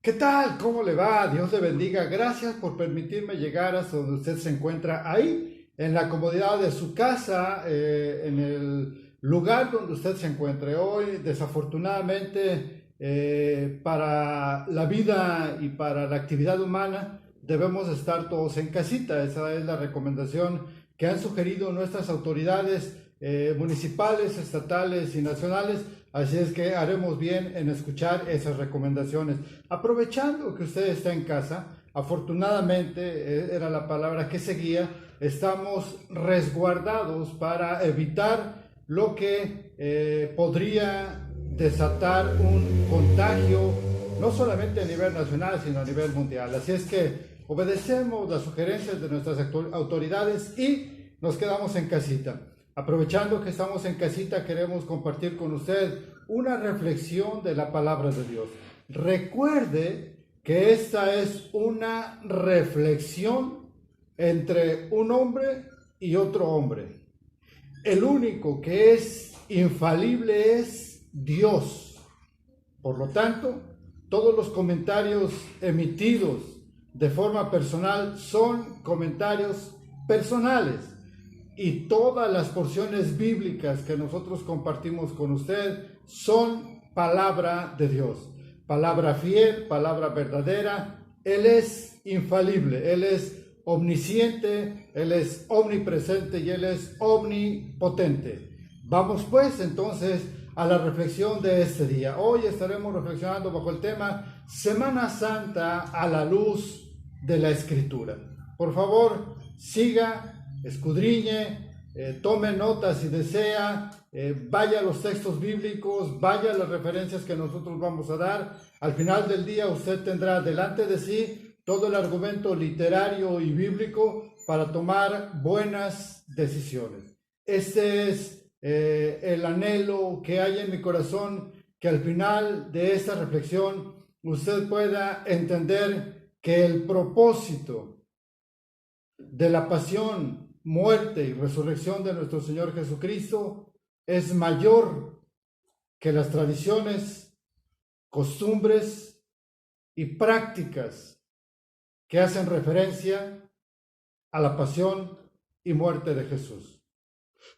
¿Qué tal? ¿Cómo le va? Dios le bendiga. Gracias por permitirme llegar hasta donde usted se encuentra ahí, en la comodidad de su casa, en el lugar donde usted se encuentre hoy. Desafortunadamente, para la vida y para la actividad humana, debemos estar todos en casita. Esa es la recomendación que han sugerido nuestras autoridades municipales, estatales y nacionales. Así es que haremos bien en escuchar esas recomendaciones. Aprovechando que usted está en casa, afortunadamente era la palabra que seguía, estamos resguardados para evitar lo que podría desatar un contagio, no solamente a nivel nacional, sino a nivel mundial. Así es que obedecemos las sugerencias de nuestras autoridades y nos quedamos en casita. Aprovechando que estamos en casita, queremos compartir con usted una reflexión de la palabra de Dios. Recuerde que esta es una reflexión entre un hombre y otro hombre. El único que es infalible es Dios. Por lo tanto, todos los comentarios emitidos de forma personal son comentarios personales. Y todas las porciones bíblicas que nosotros compartimos con usted son palabra de Dios, palabra fiel, palabra verdadera. Él es infalible, Él es omnisciente, Él es omnipresente y Él es omnipotente. Vamos pues entonces a la reflexión de este día. Hoy estaremos reflexionando bajo el tema Semana Santa a la luz de la Escritura. Por favor, siga, escudriñe, tome notas si desea, vaya a los textos bíblicos, vaya a las referencias que nosotros vamos a dar. Al final del día usted tendrá delante de sí todo el argumento literario y bíblico para tomar buenas decisiones. Este es el anhelo que hay en mi corazón, que al final de esta reflexión usted pueda entender que el propósito de la pasión, muerte y resurrección de nuestro Señor Jesucristo es mayor que las tradiciones, costumbres y prácticas que hacen referencia a la pasión y muerte de Jesús.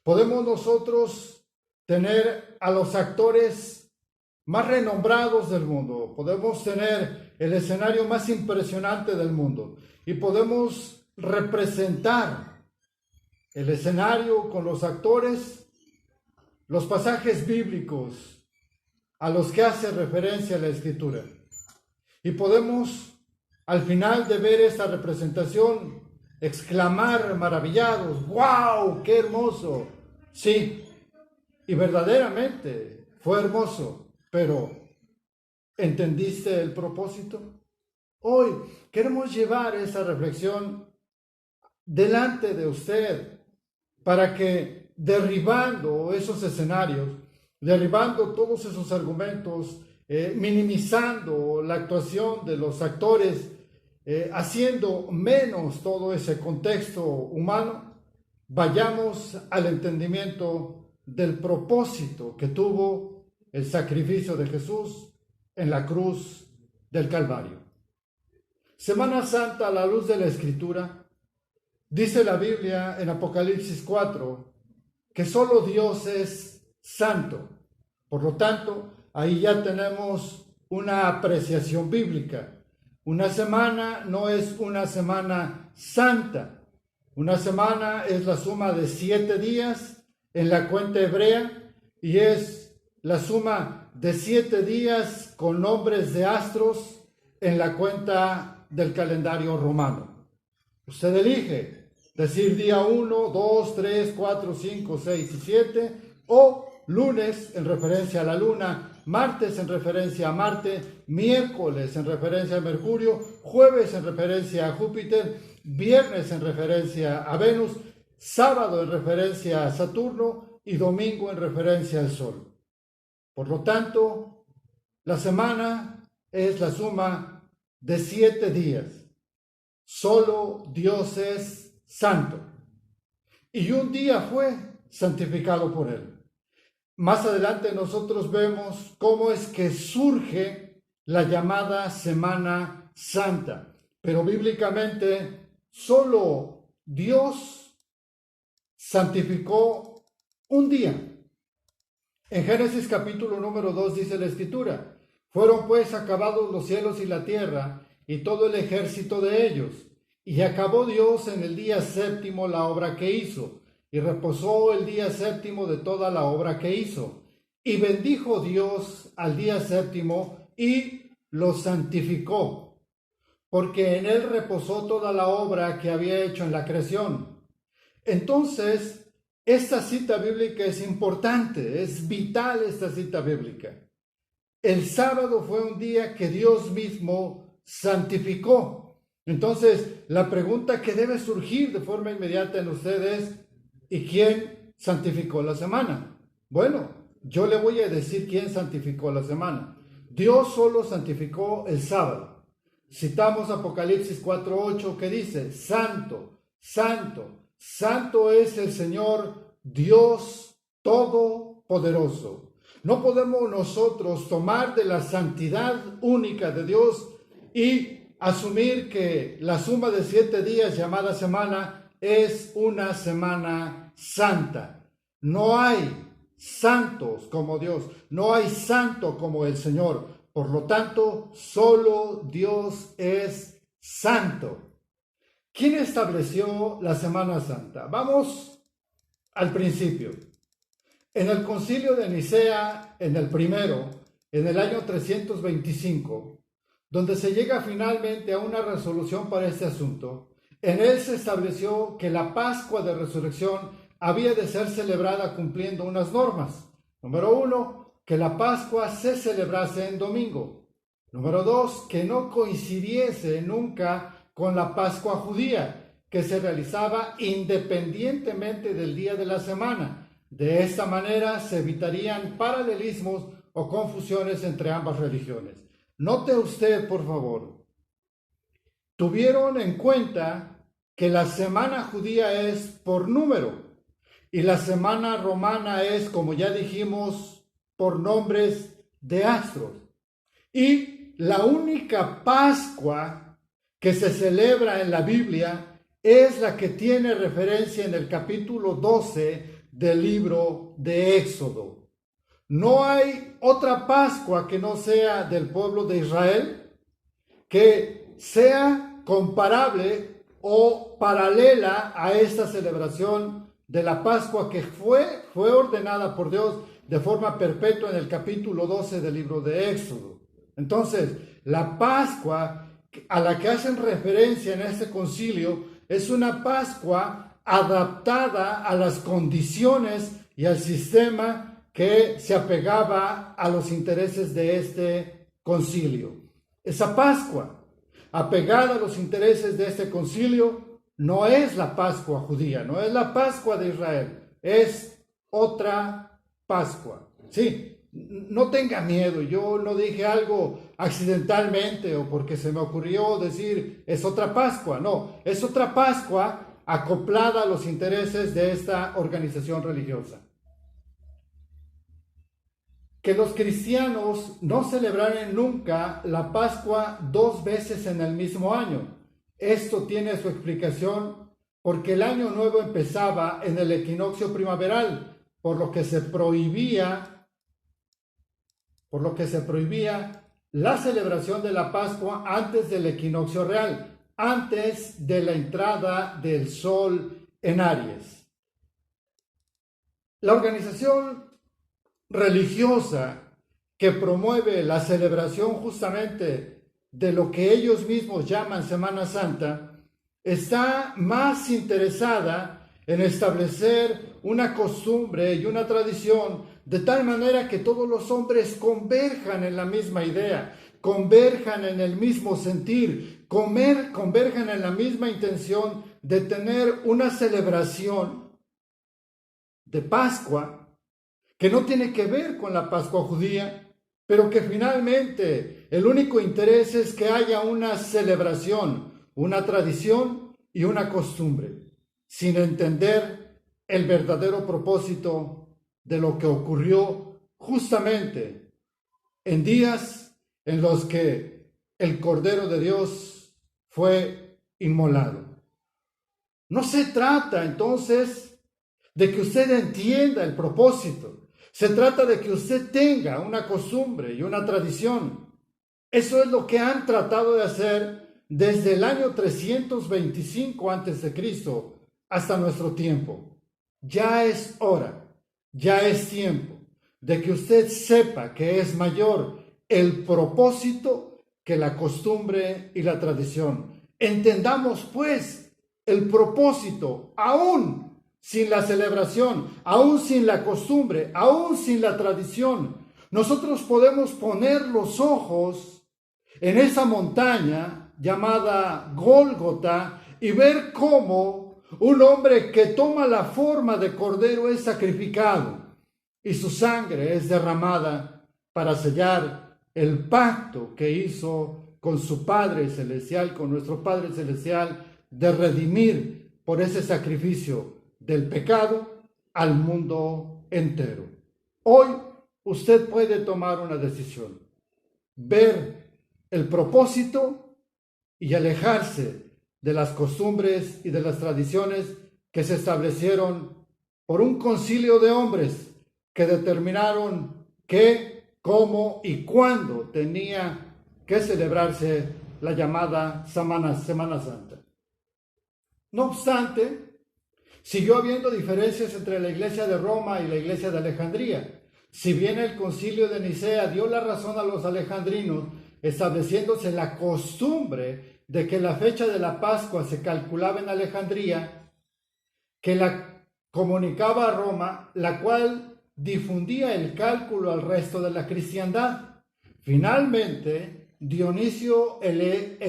Podemos nosotros tener a los actores más renombrados del mundo, podemos tener el escenario más impresionante del mundo y podemos representar el escenario con los actores, los pasajes bíblicos a los que hace referencia la Escritura. Y podemos, al final de ver esta representación, exclamar maravillados: ¡wow! ¡Qué hermoso! Sí, y verdaderamente fue hermoso, pero ¿entendiste el propósito? Hoy queremos llevar esa reflexión delante de usted para que, derribando esos escenarios, derribando todos esos argumentos, minimizando la actuación de los actores, haciendo menos todo ese contexto humano, vayamos al entendimiento del propósito que tuvo el sacrificio de Jesús en la cruz del Calvario. Semana Santa a la luz de la Escritura. Dice la Biblia en Apocalipsis 4 que solo Dios es santo. Por lo tanto, ahí ya tenemos una apreciación bíblica. Una semana no es una semana santa. Una semana es la suma de 7 días en la cuenta hebrea y es la suma de 7 días con nombres de astros en la cuenta del calendario romano. Usted elige decir día 1, 2, 3, 4, 5, 6 y 7, o lunes en referencia a la luna, martes en referencia a Marte, miércoles en referencia a Mercurio, jueves en referencia a Júpiter, viernes en referencia a Venus, sábado en referencia a Saturno y domingo en referencia al Sol. Por lo tanto, la semana es la suma de 7 días. Solo Dios es santo. Y un día fue santificado por él. Más adelante nosotros vemos cómo es que surge la llamada Semana Santa. Pero bíblicamente solo Dios santificó un día. En Génesis capítulo número 2 dice la Escritura: fueron pues acabados los cielos y la tierra y todo el ejército de ellos. Y acabó Dios en el día séptimo la obra que hizo, y reposó el día séptimo de toda la obra que hizo. Y bendijo Dios al día séptimo y lo santificó, porque en él reposó toda la obra que había hecho en la creación. Entonces, esta cita bíblica es importante, es vital esta cita bíblica. El sábado fue un día que Dios mismo santificó. Entonces, la pregunta que debe surgir de forma inmediata en ustedes: ¿y quién santificó la semana? Bueno, yo le voy a decir quién santificó la semana. Dios solo santificó el sábado. Citamos Apocalipsis 4:8 que dice: Santo, santo, santo es el Señor Dios Todopoderoso. No podemos nosotros tomar de la santidad única de Dios y asumir que la suma de 7 días llamada semana es una semana santa. No hay santos como Dios, no hay santo como el Señor. Por lo tanto, solo Dios es santo. ¿Quién estableció la Semana Santa? Vamos al principio. En el Concilio de Nicea, en el primero, en el año 325, donde se llega finalmente a una resolución para este asunto, en él se estableció que la Pascua de Resurrección había de ser celebrada cumpliendo unas normas. Número 1, que la Pascua se celebrase en domingo. Número 2, que no coincidiese nunca con la Pascua judía, que se realizaba independientemente del día de la semana. De esta manera se evitarían paralelismos o confusiones entre ambas religiones. Note usted, por favor, tuvieron en cuenta que la semana judía es por número y la semana romana es, como ya dijimos, por nombres de astros. Y la única Pascua que se celebra en la Biblia es la que tiene referencia en el capítulo 12 del libro de Éxodo. No hay otra Pascua que no sea del pueblo de Israel que sea comparable o paralela a esta celebración de la Pascua que fue ordenada por Dios de forma perpetua en el capítulo 12 del libro de Éxodo. Entonces, la Pascua a la que hacen referencia en este concilio es una Pascua adaptada a las condiciones y al sistema que se apegaba a los intereses de este concilio. Esa Pascua, apegada a los intereses de este concilio, no es la Pascua judía, no es la Pascua de Israel, es otra Pascua. Sí, no tenga miedo, yo no dije algo accidentalmente o porque se me ocurrió decir es otra Pascua, no, es otra Pascua acoplada a los intereses de esta organización religiosa. Que los cristianos no celebraran nunca la Pascua 2 veces en el mismo año. Esto tiene su explicación porque el año nuevo empezaba en el equinoccio primaveral, por lo que se prohibía la celebración de la Pascua antes del equinoccio real, antes de la entrada del sol en Aries. La organización religiosa que promueve la celebración justamente de lo que ellos mismos llaman Semana Santa está más interesada en establecer una costumbre y una tradición de tal manera que todos los hombres converjan en la misma idea, converjan en el mismo sentir, converjan en la misma intención de tener una celebración de Pascua que no tiene que ver con la Pascua judía, pero que finalmente el único interés es que haya una celebración, una tradición y una costumbre, sin entender el verdadero propósito de lo que ocurrió justamente en días en los que el Cordero de Dios fue inmolado. No se trata entonces de que usted entienda el propósito. Se trata de que usted tenga una costumbre y una tradición. Eso es lo que han tratado de hacer desde el año 325 a.C. hasta nuestro tiempo. Ya es hora, ya es tiempo de que usted sepa que es mayor el propósito que la costumbre y la tradición. Entendamos pues el propósito, aún sin la celebración, aún sin la costumbre, aún sin la tradición. Nosotros podemos poner los ojos en esa montaña llamada Gólgota y ver cómo un hombre que toma la forma de cordero es sacrificado y su sangre es derramada para sellar el pacto que hizo con su Padre Celestial, con nuestro Padre Celestial, de redimir por ese sacrificio del pecado al mundo entero. Hoy usted puede tomar una decisión, ver el propósito y alejarse de las costumbres y de las tradiciones que se establecieron por un concilio de hombres que determinaron qué, cómo y cuándo tenía que celebrarse la llamada Semana Santa. No obstante, siguió habiendo diferencias entre la Iglesia de Roma y la Iglesia de Alejandría. Si bien el concilio de Nicea dio la razón a los alejandrinos, estableciéndose la costumbre de que la fecha de la Pascua se calculaba en Alejandría, que la comunicaba a Roma, la cual difundía el cálculo al resto de la cristiandad. Finalmente, Dionisio el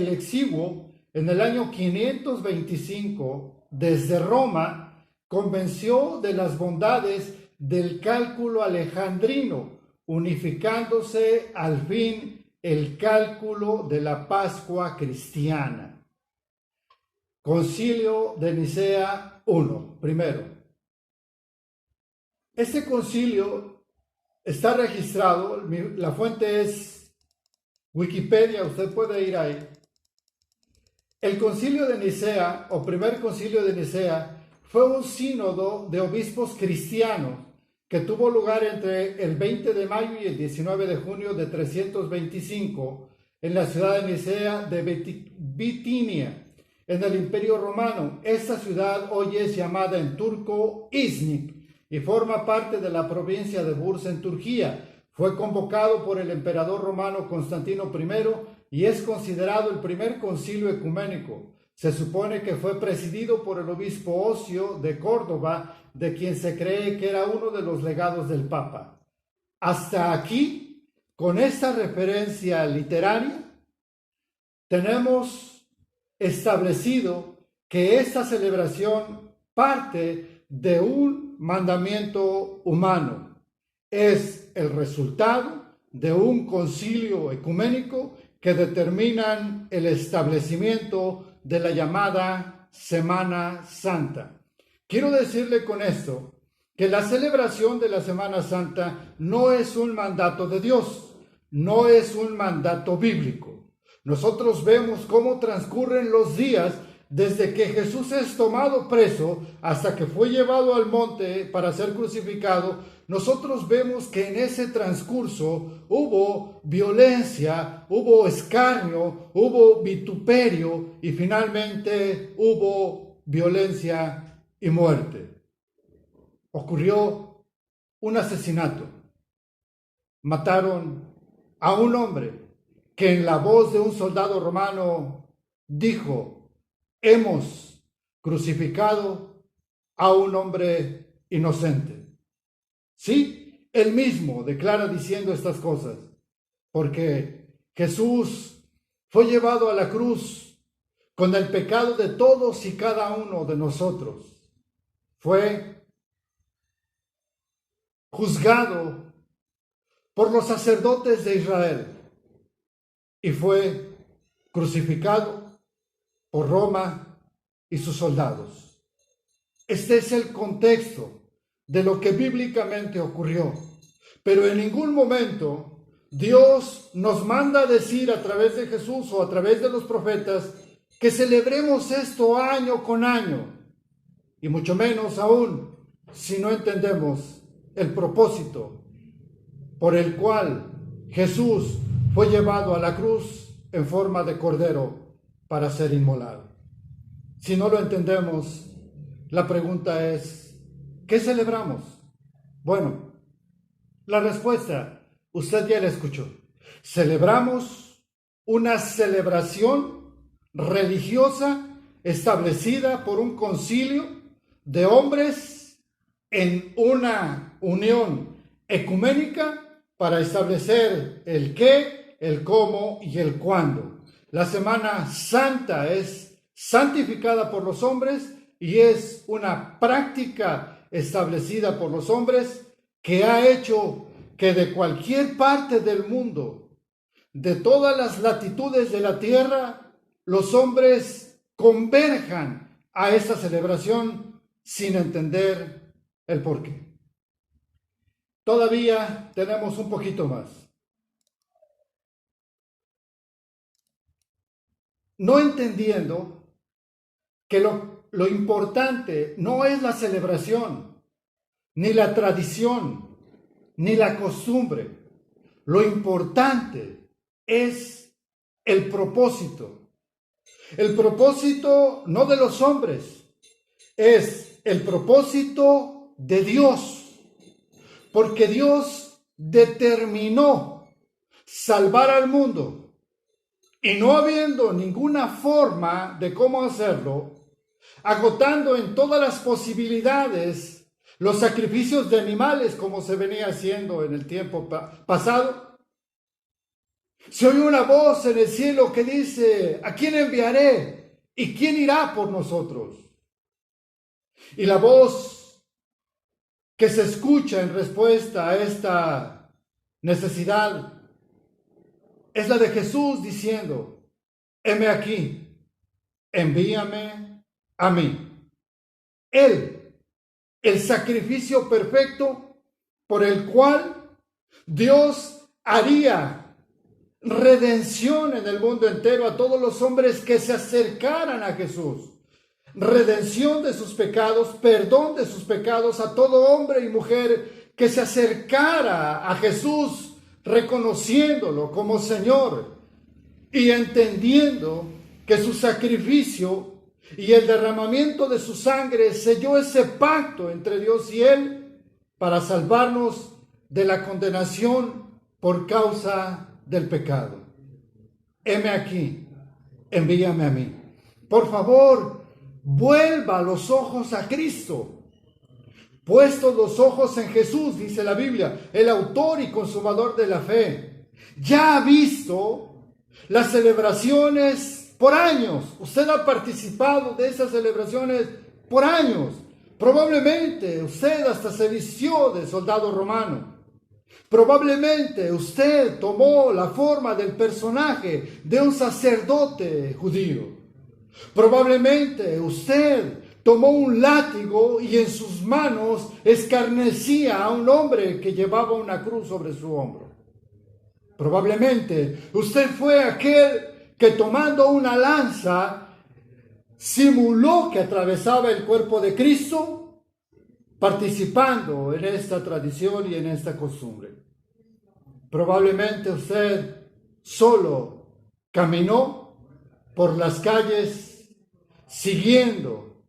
Exiguo, en el año 525, desde Roma, convenció de las bondades del cálculo alejandrino, unificándose al fin el cálculo de la Pascua cristiana. Concilio de Nicea I, primero. Este concilio está registrado, la fuente es Wikipedia, usted puede ir ahí. El concilio de Nicea, o primer concilio de Nicea, fue un sínodo de obispos cristianos que tuvo lugar entre el 20 de mayo y el 19 de junio de 325 en la ciudad de Nicea de Bitinia, en el Imperio Romano. Esta ciudad hoy es llamada en turco Iznik y forma parte de la provincia de Bursa en Turquía. Fue convocado por el emperador romano Constantino I y es considerado el primer concilio ecuménico. Se supone que fue presidido por el obispo Osio de Córdoba, de quien se cree que era uno de los legados del Papa. Hasta aquí, con esta referencia literaria, tenemos establecido que esta celebración parte de un mandamiento humano. Es el resultado de un concilio ecuménico que determinan el establecimiento de la llamada Semana Santa. Quiero decirle con esto que la celebración de la Semana Santa no es un mandato de Dios, no es un mandato bíblico. Nosotros vemos cómo transcurren los días desde que Jesús es tomado preso hasta que fue llevado al monte para ser crucificado. Nosotros vemos que en ese transcurso hubo violencia, hubo escarnio, hubo vituperio y finalmente hubo violencia y muerte. Ocurrió un asesinato. Mataron a un hombre que en la voz de un soldado romano dijo: hemos crucificado a un hombre inocente. Sí, él mismo declara diciendo estas cosas, porque Jesús fue llevado a la cruz con el pecado de todos y cada uno de nosotros. Fue juzgado por los sacerdotes de Israel y fue crucificado por Roma y sus soldados. Este es el contexto de lo que bíblicamente ocurrió, pero en ningún momento Dios nos manda a decir a través de Jesús o a través de los profetas que celebremos esto año con año, y mucho menos aún si no entendemos el propósito por el cual Jesús fue llevado a la cruz en forma de cordero para ser inmolado. Si no lo entendemos, la pregunta es, ¿qué celebramos? Bueno, la respuesta usted ya la escuchó. Celebramos una celebración religiosa establecida por un concilio de hombres en una unión ecuménica para establecer el qué, el cómo y el cuándo. La Semana Santa es santificada por los hombres y es una práctica establecida por los hombres que ha hecho que de cualquier parte del mundo, de todas las latitudes de la tierra, los hombres converjan a esta celebración sin entender el porqué. Todavía tenemos un poquito más. No entendiendo que lo importante no es la celebración, ni la tradición, ni la costumbre. Lo importante es el propósito. El propósito no de los hombres, es el propósito de Dios. Porque Dios determinó salvar al mundo. Y no habiendo ninguna forma de cómo hacerlo, agotando en todas las posibilidades los sacrificios de animales como se venía haciendo en el tiempo pasado, se oye una voz en el cielo que dice, ¿a quién enviaré? ¿Y quién irá por nosotros? Y la voz que se escucha en respuesta a esta necesidad es la de Jesús diciendo, heme aquí, envíame a mí. Él, el sacrificio perfecto por el cual Dios haría redención en el mundo entero a todos los hombres que se acercaran a Jesús. Redención de sus pecados, perdón de sus pecados a todo hombre y mujer que se acercara a Jesús reconociéndolo como Señor y entendiendo que su sacrificio y el derramamiento de su sangre selló ese pacto entre Dios y Él para salvarnos de la condenación por causa del pecado. Heme aquí, envíame a mí. Por favor, vuelva los ojos a Cristo. Puestos los ojos en Jesús, dice la Biblia, el autor y consumador de la fe. Ya ha visto las celebraciones por años. Usted ha participado de esas celebraciones por años. Probablemente usted hasta se vistió de soldado romano. Probablemente usted tomó la forma del personaje de un sacerdote judío. Probablemente usted tomó un látigo y en sus manos escarnecía a un hombre que llevaba una cruz sobre su hombro. Probablemente usted fue aquel que tomando una lanza simuló que atravesaba el cuerpo de Cristo, participando en esta tradición y en esta costumbre. Probablemente usted solo caminó por las calles siguiendo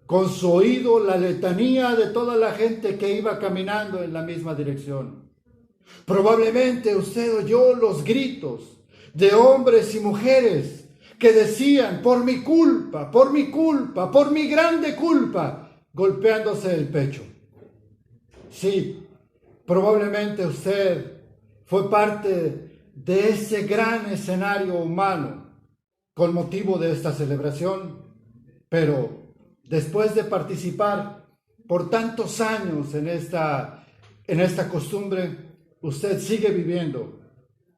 con su oído la letanía de toda la gente que iba caminando en la misma dirección. Probablemente usted oyó los gritos de hombres y mujeres que decían, por mi culpa, por mi culpa, por mi grande culpa, golpeándose el pecho. Sí, probablemente usted fue parte de ese gran escenario humano con motivo de esta celebración, pero después de participar por tantos años en esta costumbre, usted sigue viviendo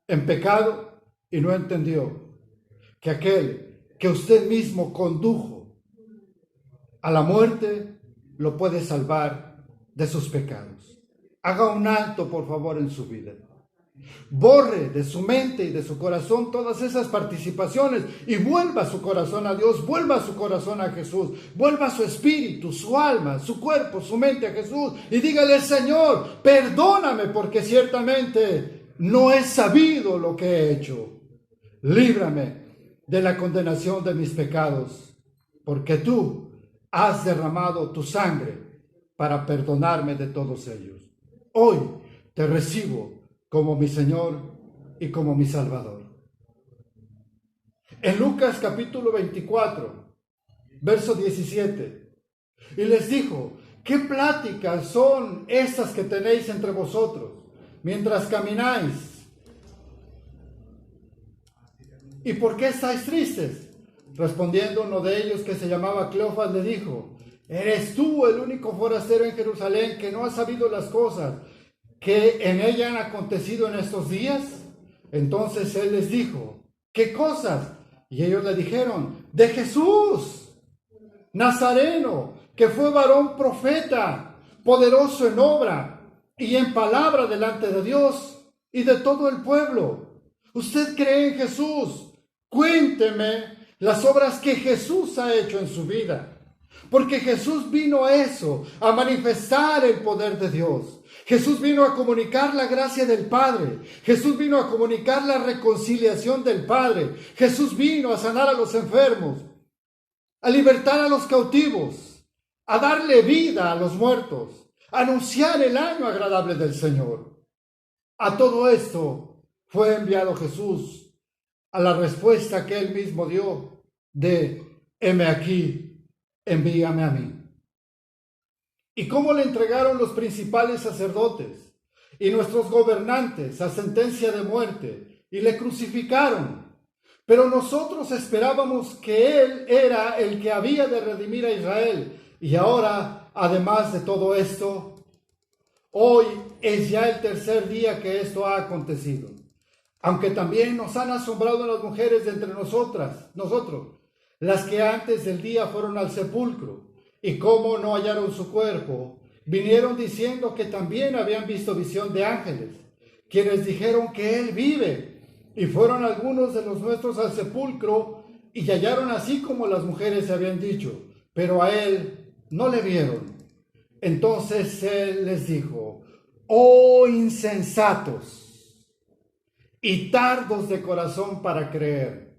en pecado y no entendió que aquel que usted mismo condujo a la muerte lo puede salvar de sus pecados. Haga un alto, por favor, en su vida. Borre de su mente y de su corazón todas esas participaciones y vuelva su corazón a Dios, vuelva su corazón a Jesús, vuelva su espíritu, su alma, su cuerpo, su mente a Jesús y dígale: Señor, perdóname porque ciertamente no he sabido lo que he hecho. Líbrame de la condenación de mis pecados, porque tú has derramado tu sangre para perdonarme de todos ellos. Hoy te recibo como mi Señor y como mi Salvador. En Lucas capítulo 24, verso 17, y les dijo: ¿qué pláticas son estas que tenéis entre vosotros mientras camináis? ¿Y por qué estáis tristes? Respondiendo uno de ellos, que se llamaba Cleofas, le dijo: ¿eres tú el único forastero en Jerusalén que no ha sabido las cosas que en ella han acontecido en estos días? Entonces él les dijo: ¿qué cosas? Y ellos le dijeron: de Jesús, Nazareno, que fue varón profeta, poderoso en obra y en palabra delante de Dios y de todo el pueblo. ¿Usted cree en Jesús? Cuénteme las obras que Jesús ha hecho en su vida. Porque Jesús vino a eso, a manifestar el poder de Dios. Jesús vino a comunicar la gracia del Padre. Jesús vino a comunicar la reconciliación del Padre. Jesús vino a sanar a los enfermos, a libertar a los cautivos, a darle vida a los muertos, a anunciar el año agradable del Señor. A todo esto fue enviado Jesús, a la respuesta que él mismo dio de: heme aquí, envíame a mí. ¿Y cómo le entregaron los principales sacerdotes y nuestros gobernantes a sentencia de muerte y le crucificaron? Pero nosotros esperábamos que él era el que había de redimir a Israel. Y ahora, además de todo esto, hoy es ya el tercer día que esto ha acontecido. Aunque también nos han asombrado las mujeres de entre nosotros, las que antes del día fueron al sepulcro, y como no hallaron su cuerpo, vinieron diciendo que también habían visto visión de ángeles, quienes dijeron que él vive. Y fueron algunos de los nuestros al sepulcro y hallaron así como las mujeres se habían dicho, pero a él no le vieron. Entonces él les dijo: oh insensatos y tardos de corazón para creer,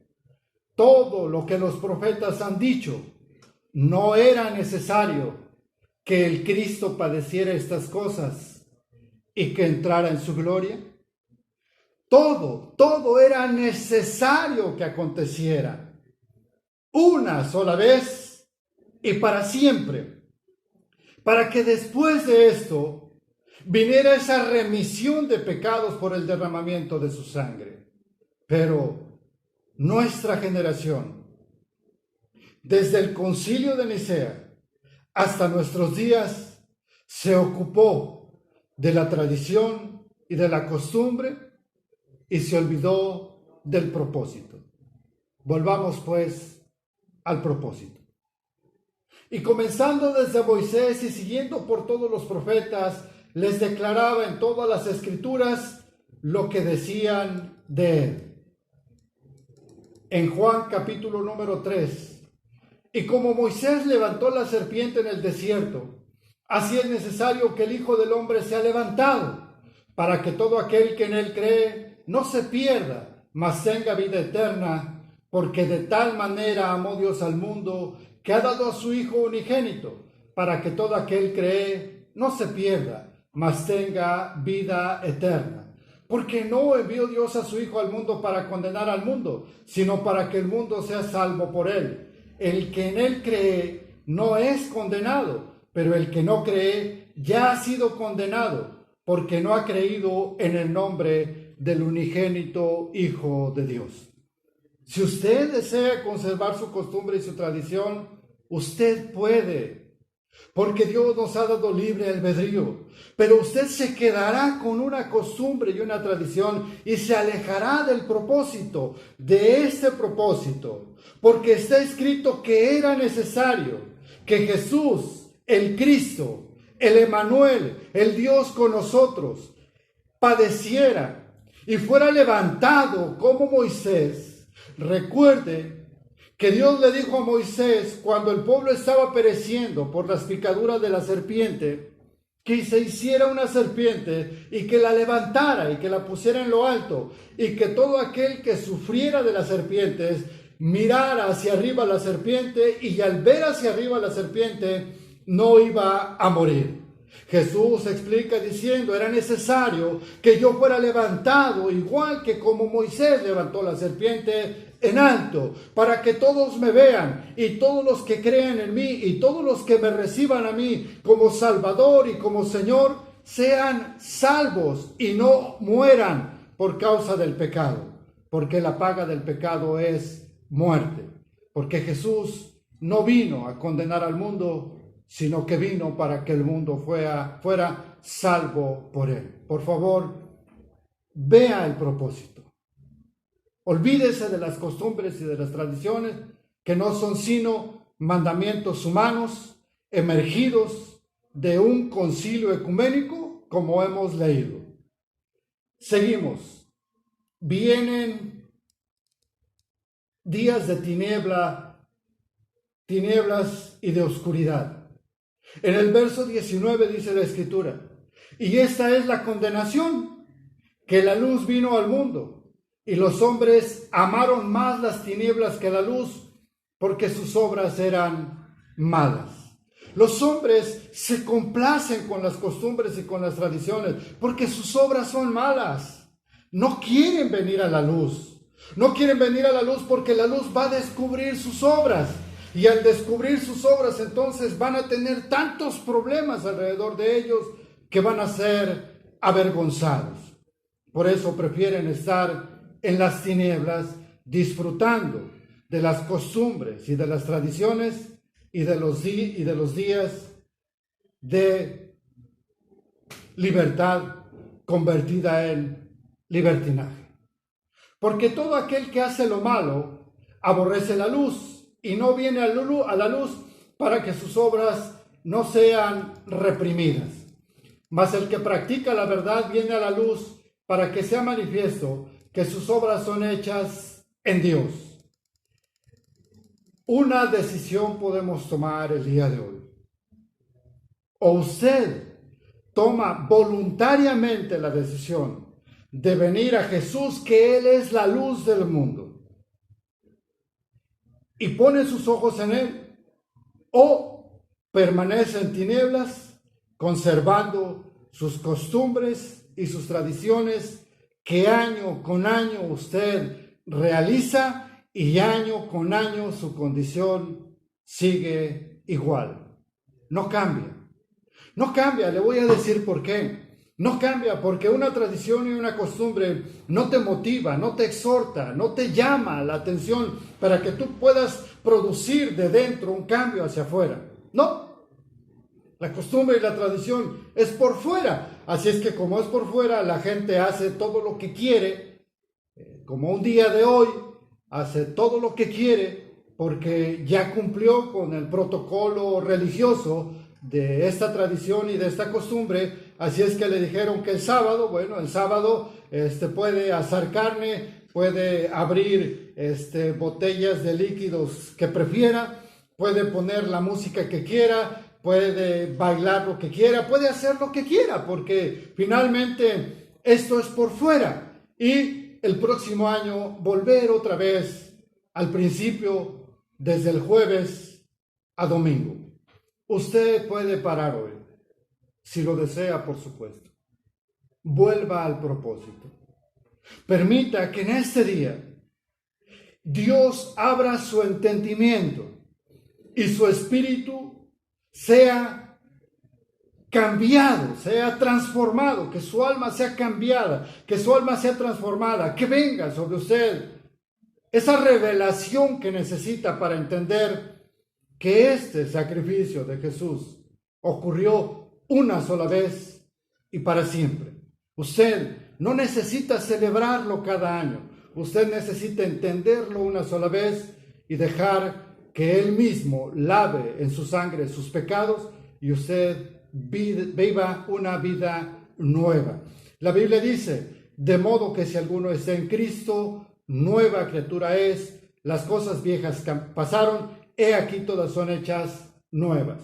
todo lo que los profetas han dicho, ¿no era necesario que el Cristo padeciera estas cosas y que entrara en su gloria? Todo era necesario que aconteciera una sola vez y para siempre, para que después de esto viniera esa remisión de pecados por el derramamiento de su sangre. Pero nuestra generación, desde el Concilio de Nicea hasta nuestros días, se ocupó de la tradición y de la costumbre y se olvidó del propósito. Volvamos pues al propósito. Y comenzando desde Moisés y siguiendo por todos los profetas, les declaraba en todas las escrituras lo que decían de él. En Juan capítulo número 3, y como Moisés levantó la serpiente en el desierto, así es necesario que el Hijo del Hombre sea levantado, para que todo aquel que en él cree no se pierda, mas tenga vida eterna, porque de tal manera amó Dios al mundo, que ha dado a su Hijo unigénito, para que todo aquel cree no se pierda, mas tenga vida eterna. Porque no envió Dios a su Hijo al mundo para condenar al mundo, sino para que el mundo sea salvo por él. El que en él cree no es condenado, pero el que no cree ya ha sido condenado, porque no ha creído en el nombre del unigénito Hijo de Dios. Si usted desea conservar su costumbre y su tradición, usted puede, porque Dios nos ha dado libre albedrío, pero usted se quedará con una costumbre y una tradición y se alejará del propósito, de este propósito, porque está escrito que era necesario que Jesús, el Cristo, el Emmanuel, el Dios con nosotros, padeciera y fuera levantado como Moisés, recuerde que Dios le dijo a Moisés cuando el pueblo estaba pereciendo por las picaduras de la serpiente, que se hiciera una serpiente y que la levantara y que la pusiera en lo alto, y que todo aquel que sufriera de las serpientes mirara hacia arriba la serpiente, y al ver hacia arriba la serpiente no iba a morir. Jesús explica diciendo, era necesario que yo fuera levantado, igual que como Moisés levantó la serpiente en alto, para que todos me vean, y todos los que crean en mí, y todos los que me reciban a mí como Salvador y como Señor, sean salvos y no mueran por causa del pecado, porque la paga del pecado es muerte, porque Jesús no vino a condenar al mundo, sino que vino para que el mundo fuera salvo por él. Por favor, vea el propósito. Olvídese de las costumbres y de las tradiciones que no son sino mandamientos humanos emergidos de un concilio ecuménico, como hemos leído. Seguimos. Vienen días de tinieblas y de oscuridad. En el verso 19 dice la Escritura, y esta es la condenación, que la luz vino al mundo, y los hombres amaron más las tinieblas que la luz, porque sus obras eran malas. Los hombres se complacen con las costumbres y con las tradiciones, porque sus obras son malas. No quieren venir a la luz. No quieren venir a la luz porque la luz va a descubrir sus obras. Y al descubrir sus obras, entonces van a tener tantos problemas alrededor de ellos que van a ser avergonzados. Por eso prefieren estar en las tinieblas, disfrutando de las costumbres y de las tradiciones y de los días de libertad convertida en libertinaje. Porque todo aquel que hace lo malo aborrece la luz, y no viene a la luz para que sus obras no sean reprimidas. Mas el que practica la verdad viene a la luz para que sea manifiesto que sus obras son hechas en Dios. Una decisión podemos tomar el día de hoy. O usted toma voluntariamente la decisión de venir a Jesús, que Él es la luz del mundo, y pone sus ojos en Él, o permanece en tinieblas, conservando sus costumbres y sus tradiciones que año con año usted realiza, y año con año su condición sigue igual. No cambia. No cambia, le voy a decir por qué. No cambia porque una tradición y una costumbre no te motiva, no te exhorta, no te llama la atención para que tú puedas producir de dentro un cambio hacia afuera. No, la costumbre y la tradición es por fuera. Así es que como es por fuera, la gente hace todo lo que quiere, como un día de hoy, hace todo lo que quiere porque ya cumplió con el protocolo religioso de esta tradición y de esta costumbre. Así es que le dijeron que el sábado puede asar carne, puede abrir botellas de líquidos que prefiera, puede poner la música que quiera, puede bailar lo que quiera, puede hacer lo que quiera, porque finalmente esto es por fuera. Y el próximo año volver otra vez al principio, desde el jueves a domingo. Usted puede parar hoy, si lo desea, por supuesto. Vuelva al propósito. Permita que en este día Dios abra su entendimiento y su espíritu sea cambiado, sea transformado, que su alma sea cambiada, que su alma sea transformada, que venga sobre usted esa revelación que necesita para entender que este sacrificio de Jesús ocurrió una sola vez y para siempre. Usted no necesita celebrarlo cada año. Usted necesita entenderlo una sola vez y dejar que Él mismo lave en su sangre sus pecados y usted viva una vida nueva. La Biblia dice De modo que si alguno está en Cristo, nueva criatura es, las cosas viejas pasaron, he aquí todas son hechas nuevas.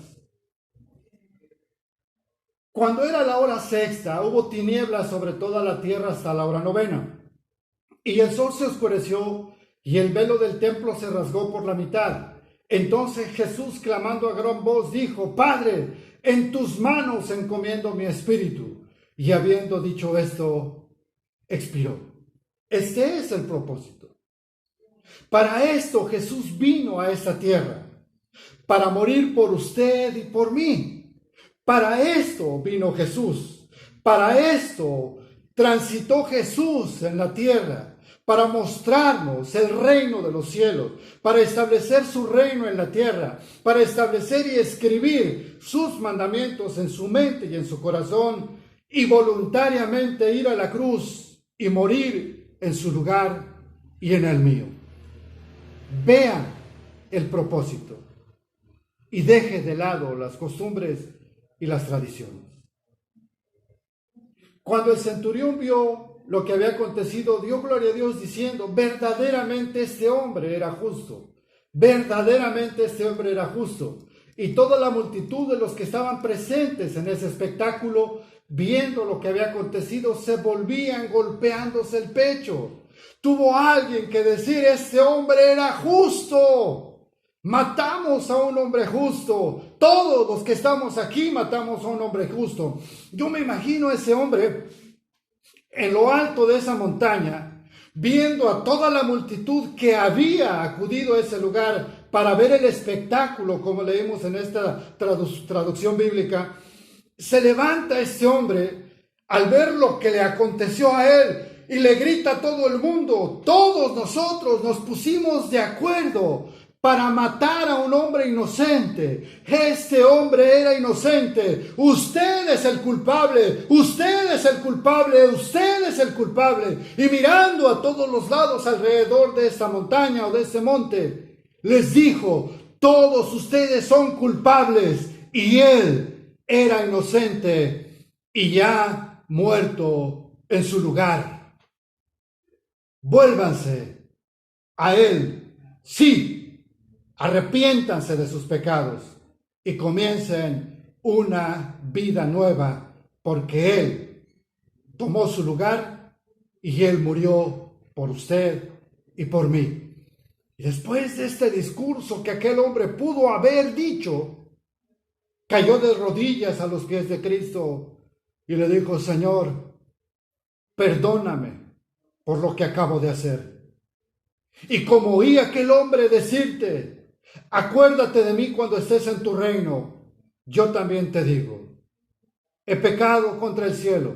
Cuando era la hora sexta, hubo tinieblas sobre toda la tierra hasta la hora novena. Y el sol se oscureció y el velo del templo se rasgó por la mitad. Entonces Jesús, clamando a gran voz, dijo: Padre, en tus manos encomiendo mi espíritu. Y habiendo dicho esto, expiró. Este es el propósito. Para esto Jesús vino a esta tierra, para morir por usted y por mí. Para esto vino Jesús. Para esto transitó Jesús en la tierra, para mostrarnos el reino de los cielos, para establecer su reino en la tierra, para establecer y escribir sus mandamientos en su mente y en su corazón, y voluntariamente ir a la cruz y morir en su lugar y en el mío. Vean el propósito y deje de lado las costumbres y las tradiciones. Cuando el centurión vio lo que había acontecido, dio gloria a Dios diciendo: verdaderamente este hombre era justo, verdaderamente este hombre era justo. Y toda la multitud de los que estaban presentes en ese espectáculo, viendo lo que había acontecido, se volvían golpeándose el pecho. Tuvo alguien que decir: este hombre era justo. Matamos a un hombre justo. Todos los que estamos aquí matamos a un hombre justo. Yo me imagino a ese hombre en lo alto de esa montaña, viendo a toda la multitud que había acudido a ese lugar para ver el espectáculo, como leímos en esta traducción bíblica. Se levanta este hombre al ver lo que le aconteció a él y le grita a todo el mundo: todos nosotros nos pusimos de acuerdo para matar a un hombre inocente. Este hombre era inocente. Usted es el culpable. Usted es el culpable. Usted es el culpable. Y mirando a todos los lados alrededor de esta montaña o de este monte, les dijo: todos ustedes son culpables. Y él era inocente y ya muerto en su lugar. Vuélvanse a él. Sí. Arrepiéntanse de sus pecados y comiencen una vida nueva, porque Él tomó su lugar y Él murió por usted y por mí. Y después de este discurso que aquel hombre pudo haber dicho, cayó de rodillas a los pies de Cristo y le dijo: Señor, perdóname por lo que acabo de hacer. Y como oí aquel hombre decirte: acuérdate de mí cuando estés en tu reino, yo también te digo: he pecado contra el cielo,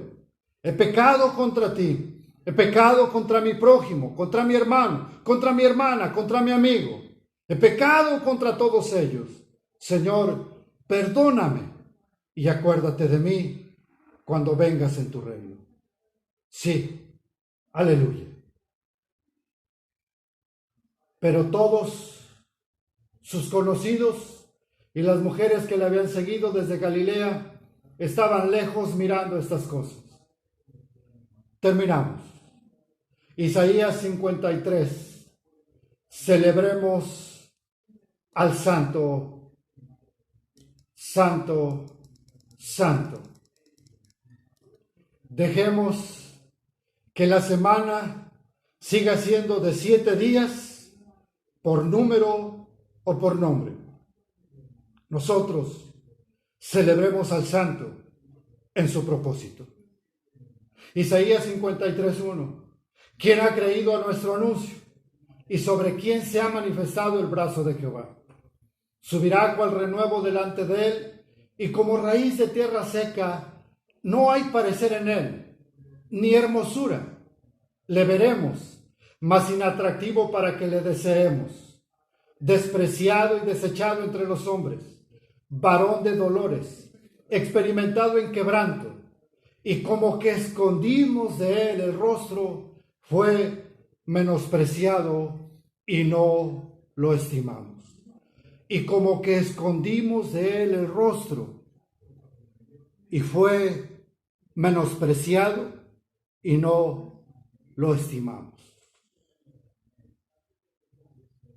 he pecado contra ti, he pecado contra mi prójimo, contra mi hermano, contra mi hermana, contra mi amigo, he pecado contra todos ellos. Señor, perdóname y acuérdate de mí cuando vengas en tu reino. Sí, aleluya. Pero todos sus conocidos y las mujeres que le habían seguido desde Galilea estaban lejos mirando estas cosas. Terminamos. Isaías 53. Celebremos al Santo, Santo, Santo. Dejemos que la semana siga siendo de 7 días por número o por nombre. Nosotros celebremos al Santo en su propósito. Isaías 53:1. ¿Quién ha creído a nuestro anuncio? ¿Y sobre quién se ha manifestado el brazo de Jehová? Subirá cual renuevo delante de él, y como raíz de tierra seca, no hay parecer en él, ni hermosura. Le veremos, mas inatractivo para que le deseemos. Despreciado y desechado entre los hombres, varón de dolores, experimentado en quebranto, y como que escondimos de él el rostro, fue menospreciado y no lo estimamos. Y como que escondimos de él el rostro, y fue menospreciado y no lo estimamos.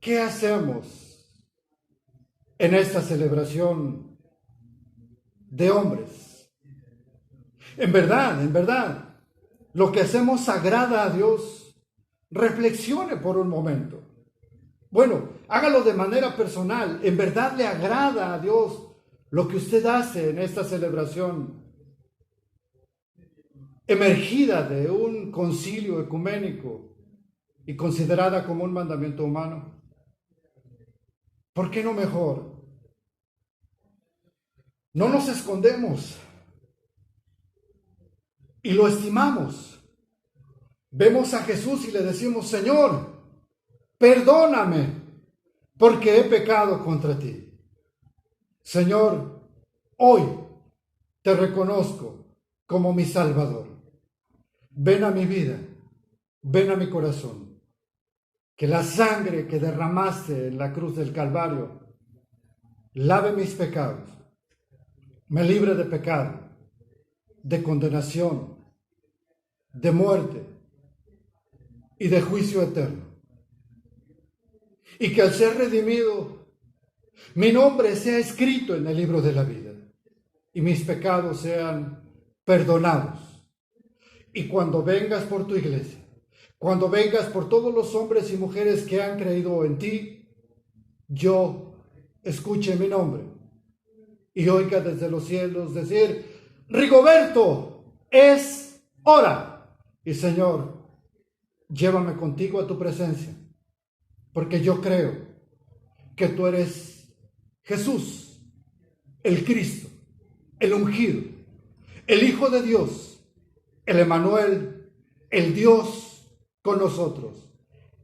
¿Qué hacemos en esta celebración de hombres? En verdad, lo que hacemos agrada a Dios. Reflexione por un momento. Bueno, hágalo de manera personal. ¿En verdad le agrada a Dios lo que usted hace en esta celebración emergida de un concilio ecuménico y considerada como un mandamiento humano? ¿Por qué no mejor? No nos escondemos y lo estimamos. Vemos a Jesús y le decimos: Señor, perdóname porque he pecado contra ti. Señor, hoy te reconozco como mi Salvador. Ven a mi vida, ven a mi corazón. Que la sangre que derramaste en la cruz del Calvario lave mis pecados, me libre de pecado, de condenación, de muerte y de juicio eterno. Y que al ser redimido, mi nombre sea escrito en el libro de la vida y mis pecados sean perdonados. Y cuando vengas por tu iglesia, cuando vengas por todos los hombres y mujeres que han creído en ti, yo escuche mi nombre y oiga desde los cielos decir: Rigoberto, es hora. Y Señor, llévame contigo a tu presencia, porque yo creo que tú eres Jesús, el Cristo, el ungido, el Hijo de Dios, el Emmanuel, el Dios con nosotros,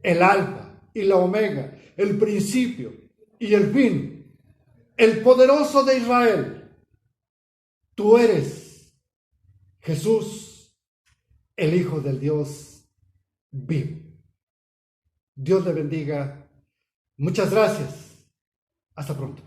el Alfa y la Omega, el principio y el fin, el poderoso de Israel. Tú eres Jesús, el Hijo del Dios vivo. Dios le bendiga. Muchas gracias. Hasta pronto.